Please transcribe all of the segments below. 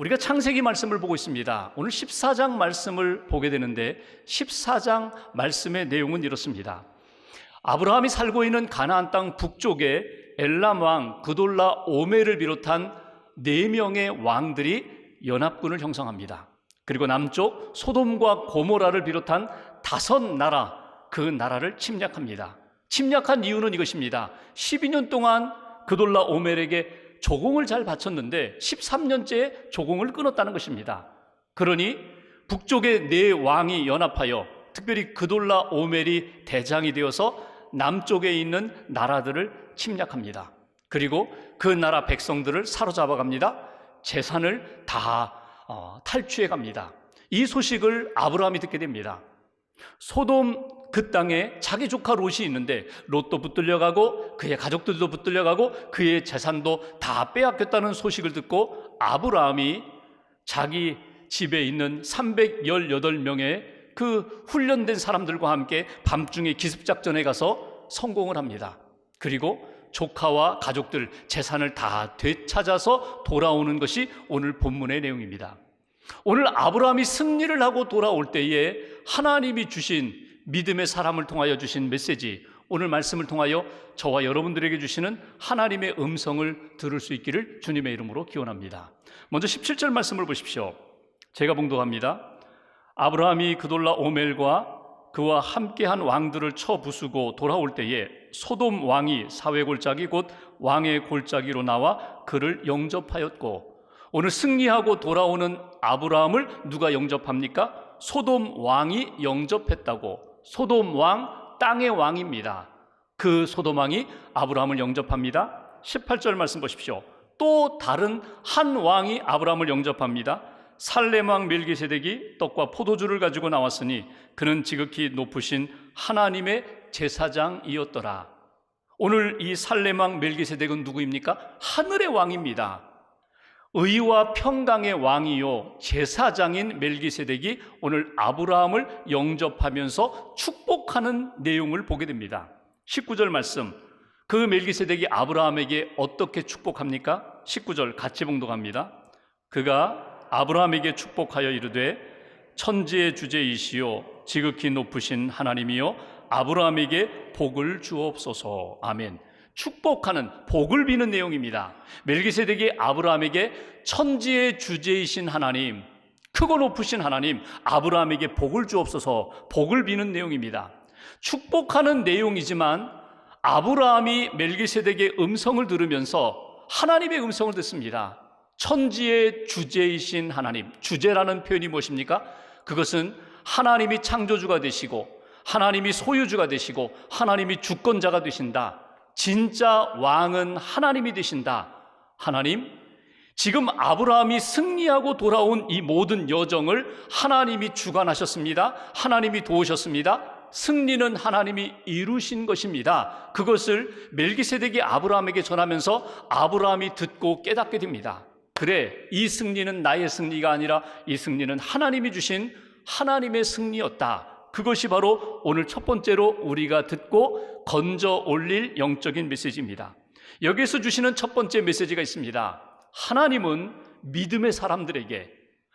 우리가 창세기 말씀을 보고 있습니다. 오늘 14장 말씀을 보게 되는데 14장 말씀의 내용은 이렇습니다. 아브라함이 살고 있는 가나안 땅 북쪽에 엘람 왕 그돌라 오멜을 비롯한 4명의 왕들이 연합군을 형성합니다. 그리고 남쪽 소돔과 고모라를 비롯한 5나라, 그 나라를 침략합니다. 침략한 이유는 이것입니다. 12년 동안 그돌라 오멜에게 조공을 잘 바쳤는데 13년째에 조공을 끊었다는 것입니다. 그러니 북쪽의 4왕이 연합하여 특별히 그돌라 오멜이 대장이 되어서 남쪽에 있는 나라들을 침략합니다. 그리고 그 나라 백성들을 사로잡아 갑니다. 재산을 다 탈취해 갑니다. 이 소식을 아브라함이 듣게 됩니다. 소돔 그 땅에 자기 조카 롯이 있는데 롯도 붙들려가고 그의 가족들도 붙들려가고 그의 재산도 다 빼앗겼다는 소식을 듣고 아브라함이 자기 집에 있는 318명의 그 훈련된 사람들과 함께 밤중에 기습작전에 가서 성공을 합니다. 그리고 조카와 가족들 재산을 다 되찾아서 돌아오는 것이 오늘 본문의 내용입니다. 오늘 아브라함이 승리를 하고 돌아올 때에 하나님이 주신 믿음의 사람을 통하여 주신 메시지, 오늘 말씀을 통하여 저와 여러분들에게 주시는 하나님의 음성을 들을 수 있기를 주님의 이름으로 기원합니다. 먼저 17절 말씀을 보십시오. 제가 봉독합니다. 아브라함이 그돌라 오멜과 그와 함께한 왕들을 쳐 부수고 돌아올 때에 소돔 왕이 사회 골짜기 곧 왕의 골짜기로 나와 그를 영접하였고, 오늘 승리하고 돌아오는 아브라함을 누가 영접합니까? 소돔 왕이 영접했다고. 소돔 왕, 땅의 왕입니다. 그 소돔 왕이 아브라함을 영접합니다. 18절 말씀 보십시오. 또 다른 한 왕이 아브라함을 영접합니다. 살렘 왕 멜기세덱이 떡과 포도주를 가지고 나왔으니 그는 지극히 높으신 하나님의 제사장이었더라. 오늘 이 살렘 왕 멜기세덱은 누구입니까? 하늘의 왕입니다. 의와 평강의 왕이요 제사장인 멜기세덱이 오늘 아브라함을 영접하면서 축복하는 내용을 보게 됩니다. 19절 말씀, 그 멜기세덱이 아브라함에게 어떻게 축복합니까? 19절 같이 봉독합니다. 그가 아브라함에게 축복하여 이르되 천지의 주제이시요 지극히 높으신 하나님이요 아브라함에게 복을 주옵소서. 아멘. 축복하는, 복을 비는 내용입니다. 멜기세덱이 아브라함에게 천지의 주제이신 하나님, 크고 높으신 하나님, 아브라함에게 복을 주옵소서, 복을 비는 내용입니다. 축복하는 내용이지만 아브라함이 멜기세덱의 음성을 들으면서 하나님의 음성을 듣습니다. 천지의 주제이신 하나님, 주제라는 표현이 무엇입니까? 그것은 하나님이 창조주가 되시고 하나님이 소유주가 되시고 하나님이 주권자가 되신다. 진짜 왕은 하나님이 되신다. 하나님, 지금 아브라함이 승리하고 돌아온 이 모든 여정을 하나님이 주관하셨습니다. 하나님이 도우셨습니다. 승리는 하나님이 이루신 것입니다. 그것을 멜기세덱이 아브라함에게 전하면서 아브라함이 듣고 깨닫게 됩니다. 그래, 이 승리는 나의 승리가 아니라 이 승리는 하나님이 주신 하나님의 승리였다. 그것이 바로 오늘 첫 번째로 우리가 듣고 건져 올릴 영적인 메시지입니다. 여기에서 주시는 첫 번째 메시지가 있습니다. 하나님은 믿음의 사람들에게,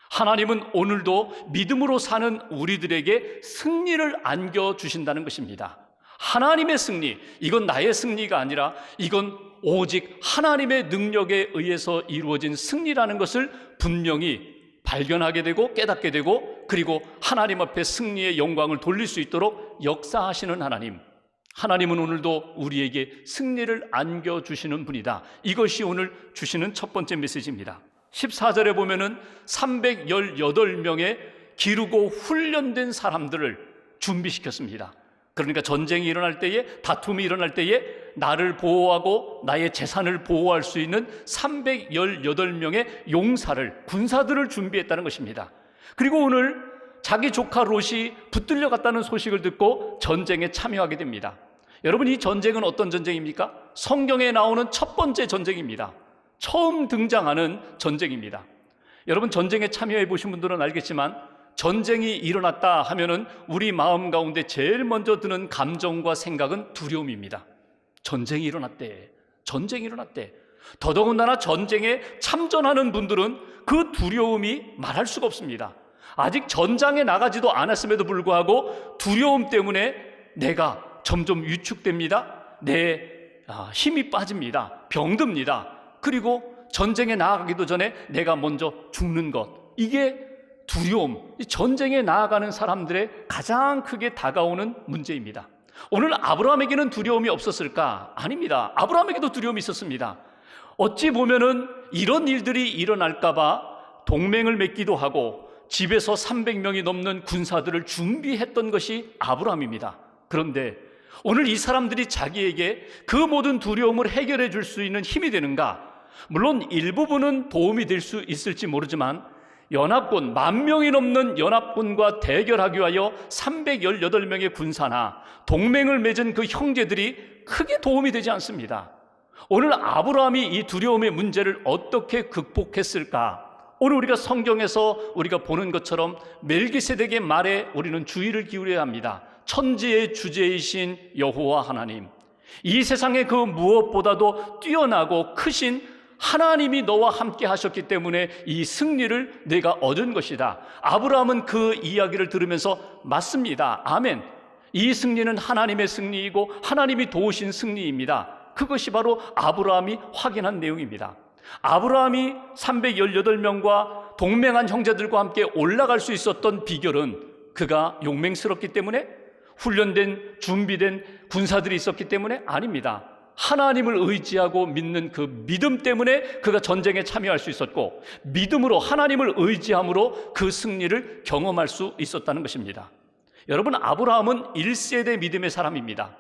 하나님은 오늘도 믿음으로 사는 우리들에게 승리를 안겨주신다는 것입니다. 하나님의 승리, 이건 나의 승리가 아니라 이건 오직 하나님의 능력에 의해서 이루어진 승리라는 것을 분명히 발견하게 되고 깨닫게 되고, 그리고 하나님 앞에 승리의 영광을 돌릴 수 있도록 역사하시는 하나님, 하나님은 오늘도 우리에게 승리를 안겨주시는 분이다. 이것이 오늘 주시는 첫 번째 메시지입니다. 14절에 보면은 318명의 기르고 훈련된 사람들을 준비시켰습니다. 그러니까 전쟁이 일어날 때에, 다툼이 일어날 때에 나를 보호하고 나의 재산을 보호할 수 있는 318명의 용사를, 군사들을 준비했다는 것입니다. 그리고 오늘 자기 조카 롯이 붙들려 갔다는 소식을 듣고 전쟁에 참여하게 됩니다. 여러분, 이 전쟁은 어떤 전쟁입니까? 성경에 나오는 첫 번째 전쟁입니다. 처음 등장하는 전쟁입니다. 여러분, 전쟁에 참여해 보신 분들은 알겠지만 전쟁이 일어났다 하면은 우리 마음 가운데 제일 먼저 드는 감정과 생각은 두려움입니다. 전쟁이 일어났대. 더더군다나 전쟁에 참전하는 분들은 그 두려움이 말할 수가 없습니다. 아직 전장에 나가지도 않았음에도 불구하고 두려움 때문에 내가 점점 위축됩니다. 내 힘이 빠집니다. 병듭니다. 그리고 전쟁에 나아가기도 전에 내가 먼저 죽는 것, 이게 두려움, 전쟁에 나아가는 사람들의 가장 크게 다가오는 문제입니다. 오늘 아브라함에게는 두려움이 없었을까? 아닙니다. 아브라함에게도 두려움이 있었습니다. 어찌 보면은 이런 일들이 일어날까 봐 동맹을 맺기도 하고 집에서 300명이 넘는 군사들을 준비했던 것이 아브라함입니다. 그런데 오늘 이 사람들이 자기에게 그 모든 두려움을 해결해 줄 수 있는 힘이 되는가? 물론 일부분은 도움이 될 수 있을지 모르지만 연합군, 10,000명이 넘는 연합군과 대결하기 위하여 318명의 군사나 동맹을 맺은 그 형제들이 크게 도움이 되지 않습니다. 오늘 아브라함이 이 두려움의 문제를 어떻게 극복했을까? 오늘 우리가 성경에서 우리가 보는 것처럼 멜기세덱의 말에 우리는 주의를 기울여야 합니다. 천지의 주제이신 여호와 하나님, 이 세상의 그 무엇보다도 뛰어나고 크신 하나님이 너와 함께 하셨기 때문에 이 승리를 내가 얻은 것이다. 아브라함은 그 이야기를 들으면서 맞습니다. 아멘. 이 승리는 하나님의 승리이고 하나님이 도우신 승리입니다. 그것이 바로 아브라함이 확인한 내용입니다. 아브라함이 318명과 동맹한 형제들과 함께 올라갈 수 있었던 비결은 그가 용맹스럽기 때문에, 훈련된 준비된 군사들이 있었기 때문에? 아닙니다. 하나님을 의지하고 믿는 그 믿음 때문에 그가 전쟁에 참여할 수 있었고, 믿음으로, 하나님을 의지함으로 그 승리를 경험할 수 있었다는 것입니다. 여러분, 아브라함은 1세대 믿음의 사람입니다.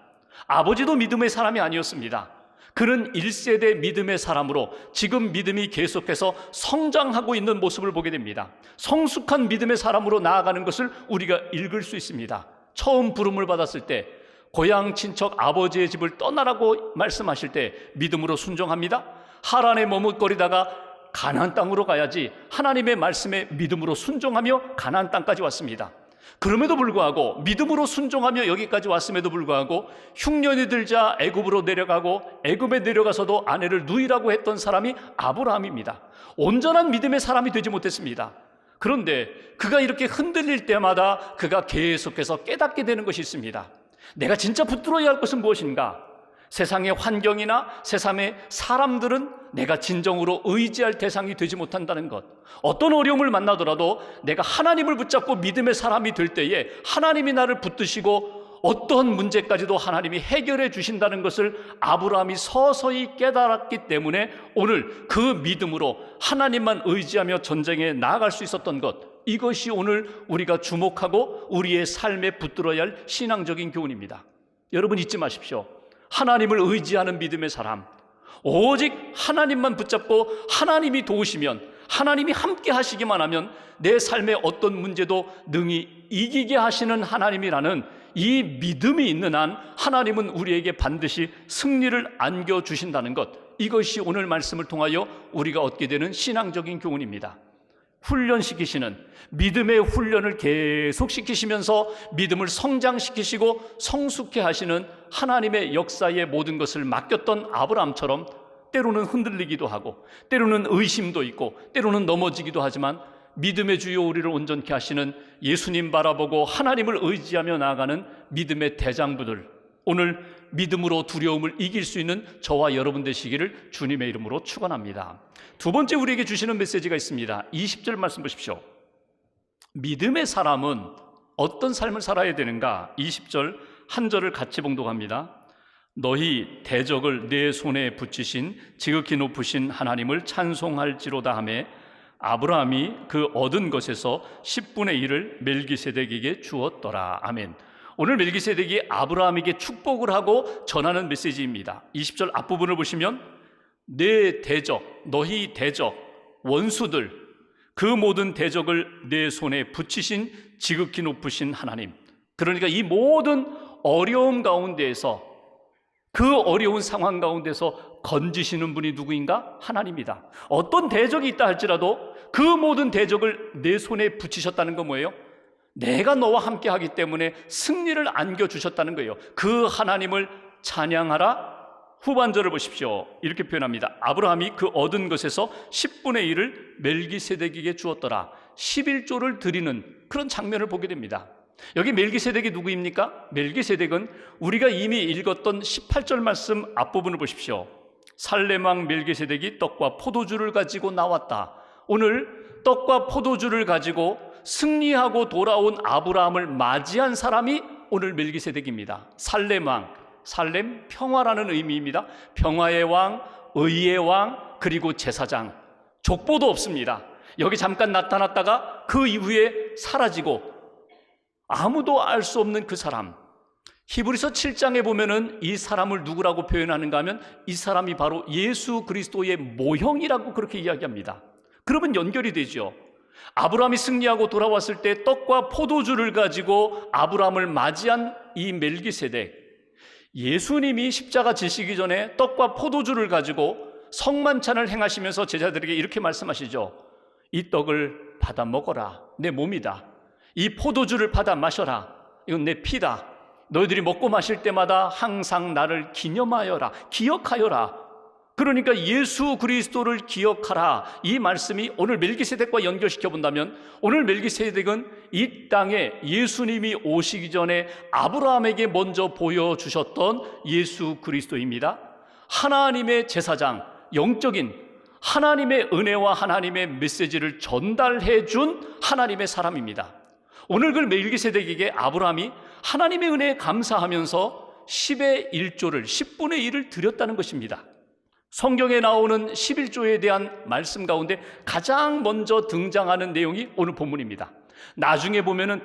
아버지도 믿음의 사람이 아니었습니다. 그는 1세대 믿음의 사람으로 지금 믿음이 계속해서 성장하고 있는 모습을 보게 됩니다. 성숙한 믿음의 사람으로 나아가는 것을 우리가 읽을 수 있습니다. 처음 부름을 받았을 때 고향 친척 아버지의 집을 떠나라고 말씀하실 때 믿음으로 순종합니다. 하란에 머뭇거리다가 가나안 땅으로 가야지 하나님의 말씀에 믿음으로 순종하며 가나안 땅까지 왔습니다. 그럼에도 불구하고 믿음으로 순종하며 여기까지 왔음에도 불구하고 흉년이 들자 애굽으로 내려가고 애굽에 내려가서도 아내를 누이라고 했던 사람이 아브라함입니다. 온전한 믿음의 사람이 되지 못했습니다. 그런데 그가 이렇게 흔들릴 때마다 그가 계속해서 깨닫게 되는 것이 있습니다. 내가 진짜 붙들어야 할 것은 무엇인가? 세상의 환경이나 세상의 사람들은 내가 진정으로 의지할 대상이 되지 못한다는 것. 어떤 어려움을 만나더라도 내가 하나님을 붙잡고 믿음의 사람이 될 때에 하나님이 나를 붙드시고 어떠한 문제까지도 하나님이 해결해 주신다는 것을 아브라함이 서서히 깨달았기 때문에 오늘 그 믿음으로 하나님만 의지하며 전쟁에 나아갈 수 있었던 것, 이것이 오늘 우리가 주목하고 우리의 삶에 붙들어야 할 신앙적인 교훈입니다. 여러분, 잊지 마십시오. 하나님을 의지하는 믿음의 사람, 오직 하나님만 붙잡고 하나님이 도우시면, 하나님이 함께 하시기만 하면 내 삶의 어떤 문제도 능히 이기게 하시는 하나님이라는 이 믿음이 있는 한 하나님은 우리에게 반드시 승리를 안겨주신다는 것, 이것이 오늘 말씀을 통하여 우리가 얻게 되는 신앙적인 교훈입니다. 훈련시키시는, 믿음의 훈련을 계속시키시면서 믿음을 성장시키시고 성숙해 하시는 하나님의 역사의 모든 것을 맡겼던 아브라함처럼 때로는 흔들리기도 하고 때로는 의심도 있고 때로는 넘어지기도 하지만 믿음의 주여 우리를 온전케 하시는 예수님 바라보고 하나님을 의지하며 나아가는 믿음의 대장부들, 오늘 믿음으로 두려움을 이길 수 있는 저와 여러분 되시기를 주님의 이름으로 축원합니다. 두 번째 우리에게 주시는 메시지가 있습니다. 20절 말씀 보십시오. 믿음의 사람은 어떤 삶을 살아야 되는가? 20절 한 절을 같이 봉독합니다. 너희 대적을 내 손에 붙이신 지극히 높으신 하나님을 찬송할지로다 하매 아브라함이 그 얻은 것에서 10분의 1을 멜기세덱에게 주었더라. 아멘. 오늘 멜기세덱이 아브라함에게 축복을 하고 전하는 메시지입니다. 20절 앞부분을 보시면 내 대적, 너희 대적, 원수들, 그 모든 대적을 내 손에 붙이신 지극히 높으신 하나님. 그러니까 이 모든 어려움 가운데에서, 그 어려운 상황 가운데서 건지시는 분이 누구인가? 하나님이다. 어떤 대적이 있다 할지라도 그 모든 대적을 내 손에 붙이셨다는 건 뭐예요? 내가 너와 함께 하기 때문에 승리를 안겨주셨다는 거예요. 그 하나님을 찬양하라, 후반절을 보십시오. 이렇게 표현합니다. 아브라함이 그 얻은 것에서 10분의 1을 멜기세덱에게 주었더라. 11조를 드리는 그런 장면을 보게 됩니다. 여기 멜기세덱이 누구입니까? 멜기세덱은 우리가 이미 읽었던 18절 말씀 앞부분을 보십시오. 살렘 왕 멜기세덱이 떡과 포도주를 가지고 나왔다. 오늘 떡과 포도주를 가지고 승리하고 돌아온 아브라함을 맞이한 사람이 오늘 멜기세덱입니다. 살렘 왕, 살렘 평화라는 의미입니다. 평화의 왕, 의의 왕, 그리고 제사장. 족보도 없습니다. 여기 잠깐 나타났다가 그 이후에 사라지고 아무도 알 수 없는 그 사람. 히브리서 7장에 보면은 이 사람을 누구라고 표현하는가 하면 이 사람이 바로 예수 그리스도의 모형이라고 그렇게 이야기합니다. 그러면 연결이 되죠. 아브라함이 승리하고 돌아왔을 때 떡과 포도주를 가지고 아브라함을 맞이한 이 멜기세덱, 예수님이 십자가 지시기 전에 떡과 포도주를 가지고 성만찬을 행하시면서 제자들에게 이렇게 말씀하시죠. 이 떡을 받아 먹어라. 내 몸이다. 이 포도주를 받아 마셔라. 이건 내 피다. 너희들이 먹고 마실 때마다 항상 나를 기념하여라. 기억하여라. 그러니까 예수 그리스도를 기억하라. 이 말씀이 오늘 멜기세덱과 연결시켜 본다면 오늘 멜기세덱은 이 땅에 예수님이 오시기 전에 아브라함에게 먼저 보여주셨던 예수 그리스도입니다. 하나님의 제사장, 영적인 하나님의 은혜와 하나님의 메시지를 전달해 준 하나님의 사람입니다. 오늘 그 멜기세덱에게 아브라함이 하나님의 은혜에 감사하면서 10의 1조를 10분의 1을 드렸다는 것입니다. 성경에 나오는 11조에 대한 말씀 가운데 가장 먼저 등장하는 내용이 오늘 본문입니다. 나중에 보면은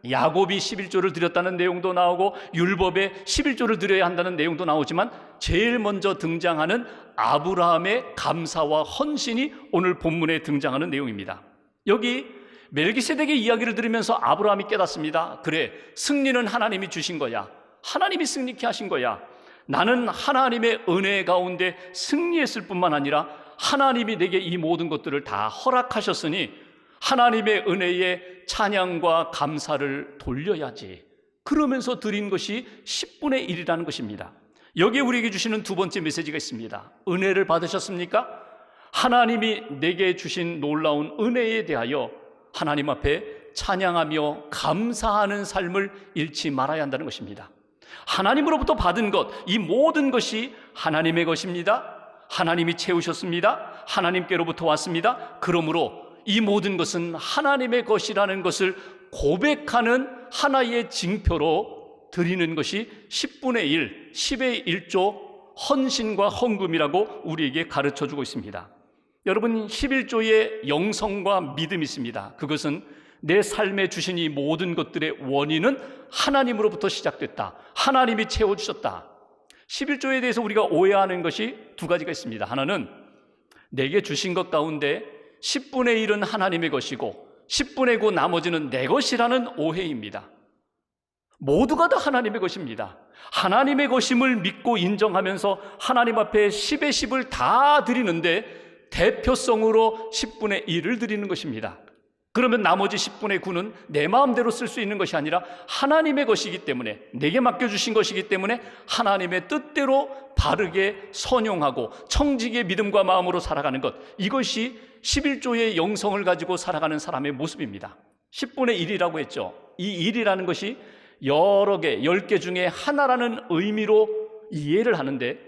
야곱이 11조를 드렸다는 내용도 나오고 율법에 11조를 드려야 한다는 내용도 나오지만 제일 먼저 등장하는 아브라함의 감사와 헌신이 오늘 본문에 등장하는 내용입니다. 여기 멜기세덱의 이야기를 들으면서 아브라함이 깨닫습니다. 그래, 승리는 하나님이 주신 거야. 하나님이 승리케 하신 거야. 나는 하나님의 은혜 가운데 승리했을 뿐만 아니라 하나님이 내게 이 모든 것들을 다 허락하셨으니 하나님의 은혜에 찬양과 감사를 돌려야지. 그러면서 드린 것이 10분의 1이라는 것입니다. 여기에 우리에게 주시는 두 번째 메시지가 있습니다. 은혜를 받으셨습니까? 하나님이 내게 주신 놀라운 은혜에 대하여 하나님 앞에 찬양하며 감사하는 삶을 잃지 말아야 한다는 것입니다. 하나님으로부터 받은 것, 이 모든 것이 하나님의 것입니다. 하나님이 채우셨습니다. 하나님께로부터 왔습니다. 그러므로 이 모든 것은 하나님의 것이라는 것을 고백하는 하나의 징표로 드리는 것이 10분의 1, 10의 1조 헌신과 헌금이라고 우리에게 가르쳐주고 있습니다. 여러분, 11조의 영성과 믿음이 있습니다. 그것은 내 삶에 주신 이 모든 것들의 원인은 하나님으로부터 시작됐다. 하나님이 채워주셨다. 11조에 대해서 우리가 오해하는 것이 두 가지가 있습니다. 하나는 내게 주신 것 가운데 10분의 1은 하나님의 것이고 10분의 9 나머지는 내 것이라는 오해입니다. 모두가 다 하나님의 것입니다. 하나님의 것임을 믿고 인정하면서 하나님 앞에 10의 10을 다 드리는데 대표성으로 10분의 1을 드리는 것입니다. 그러면 나머지 10분의 9는 내 마음대로 쓸 수 있는 것이 아니라 하나님의 것이기 때문에, 내게 맡겨주신 것이기 때문에 하나님의 뜻대로 바르게 선용하고 청지기의 믿음과 마음으로 살아가는 것, 이것이 11조의 영성을 가지고 살아가는 사람의 모습입니다. 10분의 1이라고 했죠. 이 1이라는 것이 여러 개, 10개 중에 하나라는 의미로 이해를 하는데,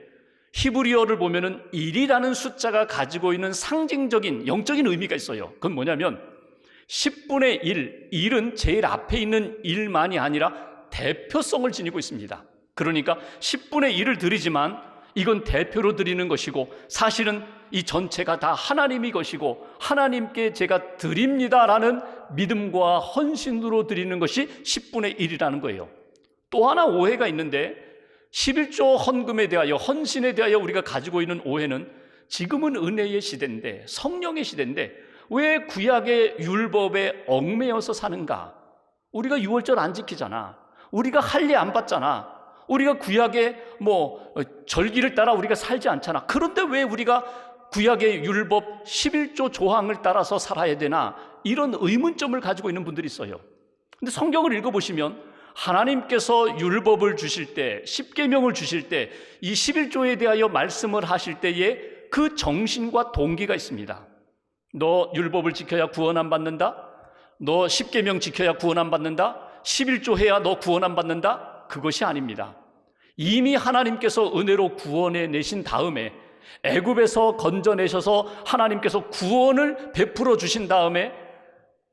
히브리어를 보면은 1이라는 숫자가 가지고 있는 상징적인 영적인 의미가 있어요. 그건 뭐냐면 10분의 1, 1은 제일 앞에 있는 1만이 아니라 대표성을 지니고 있습니다. 그러니까 10분의 1을 드리지만 이건 대표로 드리는 것이고 사실은 이 전체가 다 하나님이 것이고 하나님께 제가 드립니다라는 믿음과 헌신으로 드리는 것이 10분의 1이라는 거예요. 또 하나 오해가 있는데 11조 헌금에 대하여, 헌신에 대하여 우리가 가지고 있는 오해는 지금은 은혜의 시대인데, 성령의 시대인데 왜 구약의 율법에 얽매여서 사는가? 우리가 유월절 안 지키잖아. 우리가 할례 안 받잖아. 우리가 구약의 절기를 따라 우리가 살지 않잖아. 그런데 왜 우리가 구약의 율법 11조 조항을 따라서 살아야 되나? 이런 의문점을 가지고 있는 분들이 있어요. 근데 성경을 읽어보시면 하나님께서 율법을 주실 때, 십계명을 주실 때 이 11조에 대하여 말씀을 하실 때에 그 정신과 동기가 있습니다. 너 율법을 지켜야 구원 안 받는다? 너 십계명 지켜야 구원 안 받는다? 11조 해야 너 구원 안 받는다? 그것이 아닙니다. 이미 하나님께서 은혜로 구원해 내신 다음에, 애굽에서 건져내셔서 하나님께서 구원을 베풀어 주신 다음에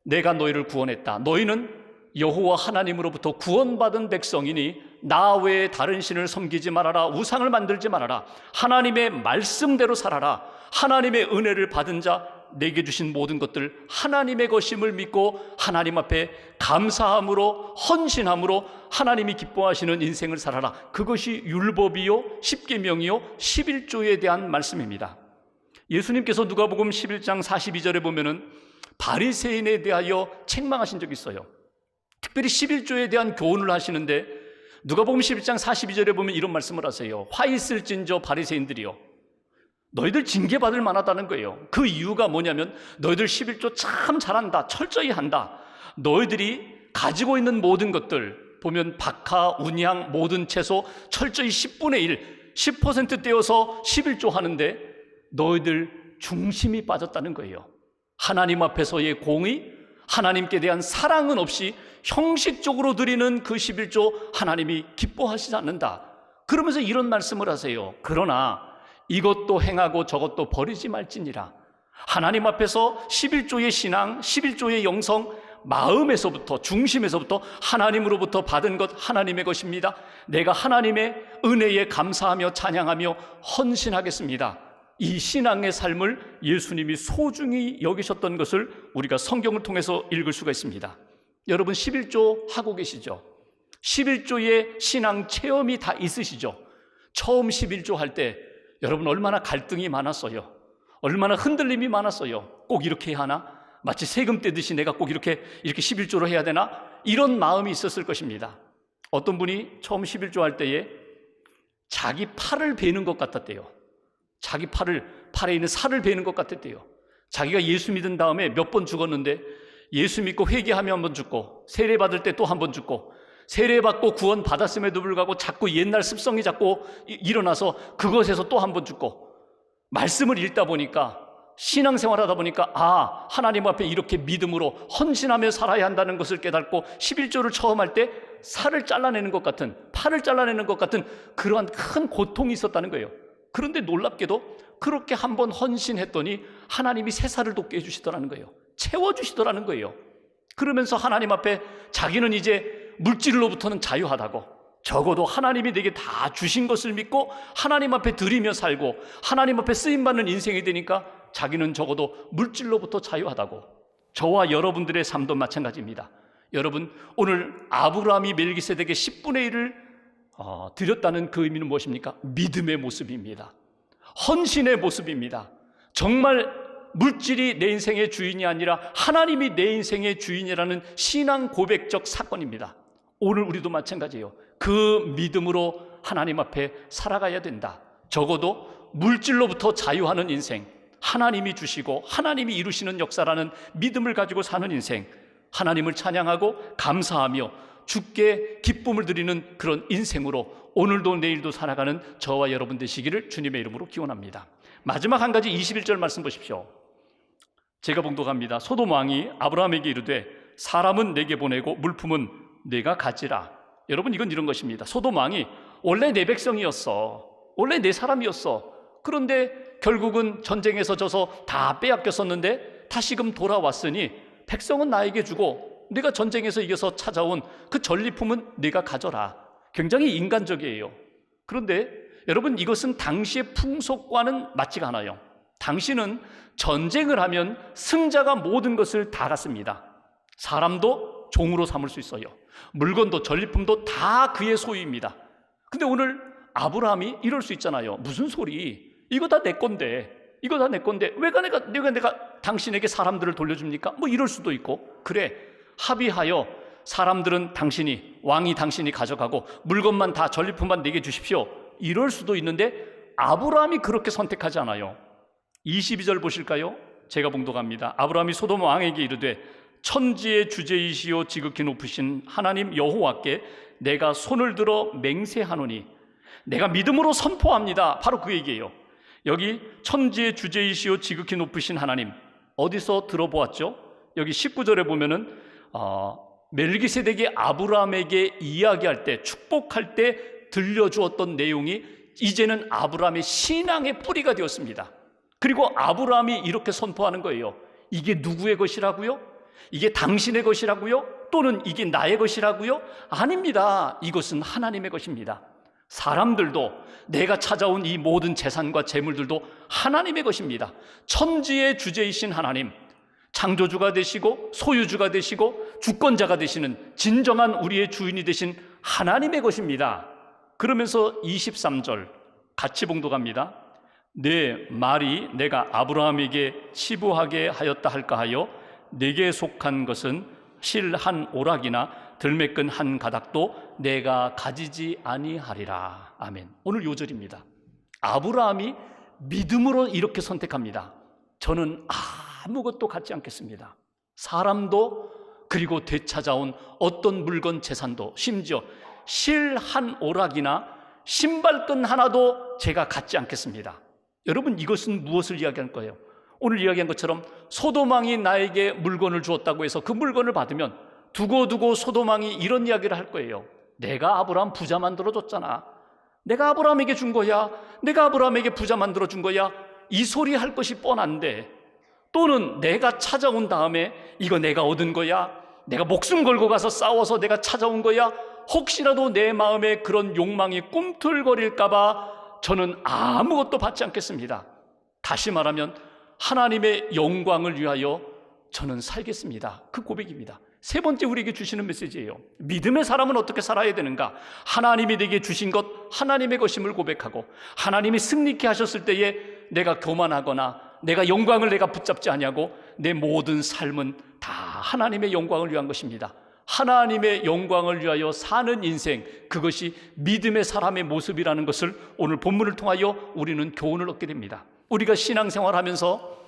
내가 너희를 구원했다. 너희는 여호와 하나님으로부터 구원받은 백성이니 나 외에 다른 신을 섬기지 말아라. 우상을 만들지 말아라. 하나님의 말씀대로 살아라. 하나님의 은혜를 받은 자, 내게 주신 모든 것들 하나님의 것임을 믿고 하나님 앞에 감사함으로, 헌신함으로 하나님이 기뻐하시는 인생을 살아라. 그것이 율법이요, 십계명이요, 11조에 대한 말씀입니다. 예수님께서 누가복음 11장 42절에 보면은 바리새인에 대하여 책망하신 적이 있어요. 특별히 11조에 대한 교훈을 하시는데 누가복음 11장 42절에 보면 이런 말씀을 하세요. 화 있을진저 바리새인들이요, 너희들 징계받을 만하다는 거예요. 그 이유가 뭐냐면 너희들 11조 참 잘한다, 철저히 한다. 너희들이 가지고 있는 모든 것들 보면 박하, 운양, 모든 채소 철저히 10분의 1, 10% 떼어서 11조 하는데 너희들 중심이 빠졌다는 거예요. 하나님 앞에서의 공의, 하나님께 대한 사랑은 없이 형식적으로 드리는 그 11조 하나님이 기뻐하시지 않는다. 그러면서 이런 말씀을 하세요. 그러나 이것도 행하고 저것도 버리지 말지니라. 하나님 앞에서 11조의 신앙, 11조의 영성, 마음에서부터, 중심에서부터 하나님으로부터 받은 것 하나님의 것입니다. 내가 하나님의 은혜에 감사하며 찬양하며 헌신하겠습니다. 이 신앙의 삶을 예수님이 소중히 여기셨던 것을 우리가 성경을 통해서 읽을 수가 있습니다. 여러분 11조 하고 계시죠? 11조의 신앙 체험이 다 있으시죠? 처음 11조 할 때 여러분 얼마나 갈등이 많았어요. 얼마나 흔들림이 많았어요. 꼭 이렇게 해야 하나? 마치 세금 떼듯이 내가 꼭 이렇게 11조로 해야 되나? 이런 마음이 있었을 것입니다. 어떤 분이 처음 11조 할 때에 자기 팔을 베는 것 같았대요. 자기 팔에 있는 살을 베는 것 같았대요. 자기가 예수 믿은 다음에 몇 번 죽었는데 예수 믿고 회개하면 한 번 죽고, 세례 받을 때 또 한 번 죽고, 세례 받고 구원 받았음에도 불구하고 자꾸 옛날 습성이 자꾸 일어나서 그것에서 또 한 번 죽고, 말씀을 읽다 보니까, 신앙생활 하다 보니까 하나님 앞에 이렇게 믿음으로 헌신하며 살아야 한다는 것을 깨닫고 11조를 처음 할 때 살을 잘라내는 것 같은, 팔을 잘라내는 것 같은 그러한 큰 고통이 있었다는 거예요. 그런데 놀랍게도 그렇게 한번 헌신했더니 하나님이 새 살을 돋게 해주시더라는 거예요. 채워주시더라는 거예요. 그러면서 하나님 앞에 자기는 이제 물질로부터는 자유하다고, 적어도 하나님이 내게 다 주신 것을 믿고 하나님 앞에 드리며 살고 하나님 앞에 쓰임받는 인생이 되니까 자기는 적어도 물질로부터 자유하다고. 저와 여러분들의 삶도 마찬가지입니다. 여러분, 오늘 아브라함이 멜기세덱의 10분의 1을 드렸다는 그 의미는 무엇입니까? 믿음의 모습입니다. 헌신의 모습입니다. 정말 물질이 내 인생의 주인이 아니라 하나님이 내 인생의 주인이라는 신앙 고백적 사건입니다. 오늘 우리도 마찬가지예요. 그 믿음으로 하나님 앞에 살아가야 된다. 적어도 물질로부터 자유하는 인생, 하나님이 주시고 하나님이 이루시는 역사라는 믿음을 가지고 사는 인생, 하나님을 찬양하고 감사하며 주께 기쁨을 드리는 그런 인생으로 오늘도 내일도 살아가는 저와 여러분 되시기를 주님의 이름으로 기원합니다. 마지막 한 가지 21절 말씀 보십시오. 제가 봉독합니다. 소돔 왕이 아브라함에게 이르되 사람은 내게 보내고 물품은 내가 가지라. 여러분, 이건 이런 것입니다. 소돔 왕이 원래 내 백성이었어, 원래 내 사람이었어. 그런데 결국은 전쟁에서 져서 다 빼앗겼었는데 다시금 돌아왔으니 백성은 나에게 주고 네가 전쟁에서 이겨서 찾아온 그 전리품은 네가 가져라. 굉장히 인간적이에요. 그런데 여러분, 이것은 당시의 풍속과는 맞지가 않아요. 당시는 전쟁을 하면 승자가 모든 것을 다 갖습니다. 사람도 종으로 삼을 수 있어요. 물건도 전리품도 다 그의 소유입니다. 근데 오늘 아브라함이 이럴 수 있잖아요. 무슨 소리? 이거 다 내 건데, 이거 다 내 건데 왜 내가 당신에게 사람들을 돌려줍니까? 뭐 이럴 수도 있고, 그래, 합의하여 사람들은 왕이 당신이 가져가고 물건만 다, 전리품만 내게 주십시오. 이럴 수도 있는데 아브라함이 그렇게 선택하지 않아요. 22절 보실까요? 제가 봉독합니다. 아브라함이 소돔 왕에게 이르되 천지의 주제이시오 지극히 높으신 하나님 여호와께 내가 손을 들어 맹세하노니, 내가 믿음으로 선포합니다. 바로 그 얘기예요. 여기 천지의 주제이시오 지극히 높으신 하나님, 어디서 들어보았죠? 여기 19절에 보면은 멜기세덱이 아브라함에게 이야기할 때, 축복할 때 들려주었던 내용이 이제는 아브라함의 신앙의 뿌리가 되었습니다. 그리고 아브라함이 이렇게 선포하는 거예요. 이게 누구의 것이라고요? 이게 당신의 것이라고요? 또는 이게 나의 것이라고요? 아닙니다. 이것은 하나님의 것입니다. 사람들도, 내가 찾아온 이 모든 재산과 재물들도 하나님의 것입니다. 천지의 주제이신 하나님, 창조주가 되시고 소유주가 되시고 주권자가 되시는 진정한 우리의 주인이 되신 하나님의 것입니다. 그러면서 23절 같이 봉독합니다. 내 말이 내가 아브라함에게 치부하게 하였다 할까 하여 내게 속한 것은 실 한 오락이나 들매끈 한 가닥도 내가 가지지 아니하리라. 아멘. 오늘 요절입니다. 아브라함이 믿음으로 이렇게 선택합니다. 저는 아무것도 갖지 않겠습니다. 사람도, 그리고 되찾아온 어떤 물건 재산도, 심지어 실 한 오락이나 신발끈 하나도 제가 갖지 않겠습니다. 여러분, 이것은 무엇을 이야기하는 거예요? 오늘 이야기한 것처럼 소돔왕이 나에게 물건을 주었다고 해서 그 물건을 받으면 두고두고 소돔왕이 이런 이야기를 할 거예요. 내가 아브라함 부자 만들어줬잖아. 내가 아브라함에게 준 거야. 내가 아브라함에게 부자 만들어준 거야. 이 소리 할 것이 뻔한데, 또는 내가 찾아온 다음에 이거 내가 얻은 거야. 내가 목숨 걸고 가서 싸워서 내가 찾아온 거야. 혹시라도 내 마음에 그런 욕망이 꿈틀거릴까 봐 저는 아무것도 받지 않겠습니다. 다시 말하면 하나님의 영광을 위하여 저는 살겠습니다. 그 고백입니다. 세 번째 우리에게 주시는 메시지예요. 믿음의 사람은 어떻게 살아야 되는가? 하나님이 내게 주신 것, 하나님의 것임을 고백하고, 하나님이 승리케 하셨을 때에 내가 교만하거나 내가 영광을 내가 붙잡지 아니하고 내 모든 삶은 다 하나님의 영광을 위한 것입니다. 하나님의 영광을 위하여 사는 인생, 그것이 믿음의 사람의 모습이라는 것을 오늘 본문을 통하여 우리는 교훈을 얻게 됩니다. 우리가 신앙생활하면서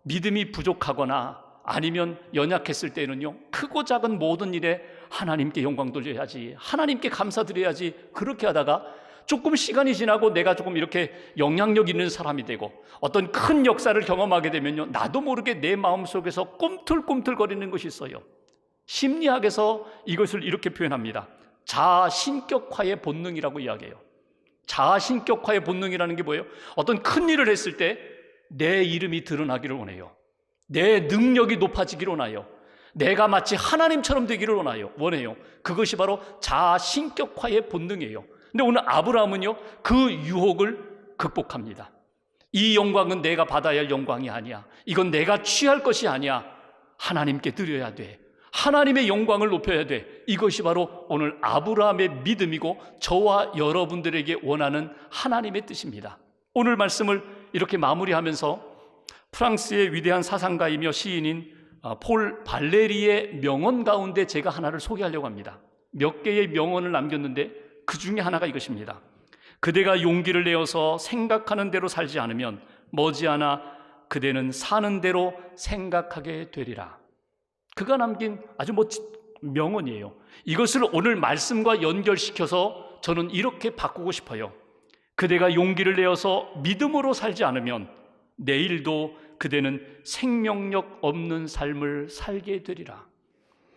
믿음이 부족하거나 아니면 연약했을 때는요, 크고 작은 모든 일에 하나님께 영광 돌려야지, 하나님께 감사드려야지, 그렇게 하다가 조금 시간이 지나고 내가 조금 이렇게 영향력 있는 사람이 되고 어떤 큰 역사를 경험하게 되면요, 나도 모르게 내 마음속에서 꿈틀꿈틀거리는 것이 있어요. 심리학에서 이것을 이렇게 표현합니다. 자아신격화의 본능이라고 이야기해요. 자아신격화의 본능이라는 게 뭐예요? 어떤 큰 일을 했을 때 내 이름이 드러나기를 원해요. 내 능력이 높아지기를 원해요. 내가 마치 하나님처럼 되기를 원해요. 그것이 바로 자아신격화의 본능이에요. 근데 오늘 아브라함은요, 그 유혹을 극복합니다. 이 영광은 내가 받아야 할 영광이 아니야. 이건 내가 취할 것이 아니야. 하나님께 드려야 돼. 하나님의 영광을 높여야 돼. 이것이 바로 오늘 아브라함의 믿음이고 저와 여러분들에게 원하는 하나님의 뜻입니다. 오늘 말씀을 이렇게 마무리하면서 프랑스의 위대한 사상가이며 시인인 폴 발레리의 명언 가운데 제가 하나를 소개하려고 합니다. 몇 개의 명언을 남겼는데 그 중에 하나가 이것입니다. 그대가 용기를 내어서 생각하는 대로 살지 않으면 머지않아 그대는 사는 대로 생각하게 되리라. 그가 남긴 아주 멋진 명언이에요. 이것을 오늘 말씀과 연결시켜서 저는 이렇게 바꾸고 싶어요. 그대가 용기를 내어서 믿음으로 살지 않으면 내일도 그대는 생명력 없는 삶을 살게 되리라.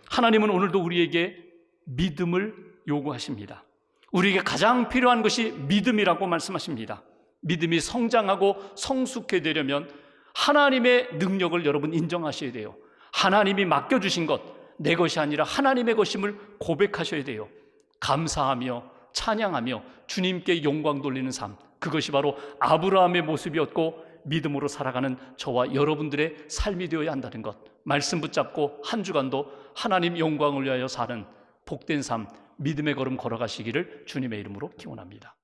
하나님은 오늘도 우리에게 믿음을 요구하십니다. 우리에게 가장 필요한 것이 믿음이라고 말씀하십니다. 믿음이 성장하고 성숙해 되려면 하나님의 능력을 여러분 인정하셔야 돼요. 하나님이 맡겨주신 것, 내 것이 아니라 하나님의 것임을 고백하셔야 돼요. 감사하며 찬양하며 주님께 영광 돌리는 삶, 그것이 바로 아브라함의 모습이었고 믿음으로 살아가는 저와 여러분들의 삶이 되어야 한다는 것, 말씀 붙잡고 한 주간도 하나님 영광을 위하여 사는 복된 삶, 믿음의 걸음 걸어가시기를 주님의 이름으로 기원합니다.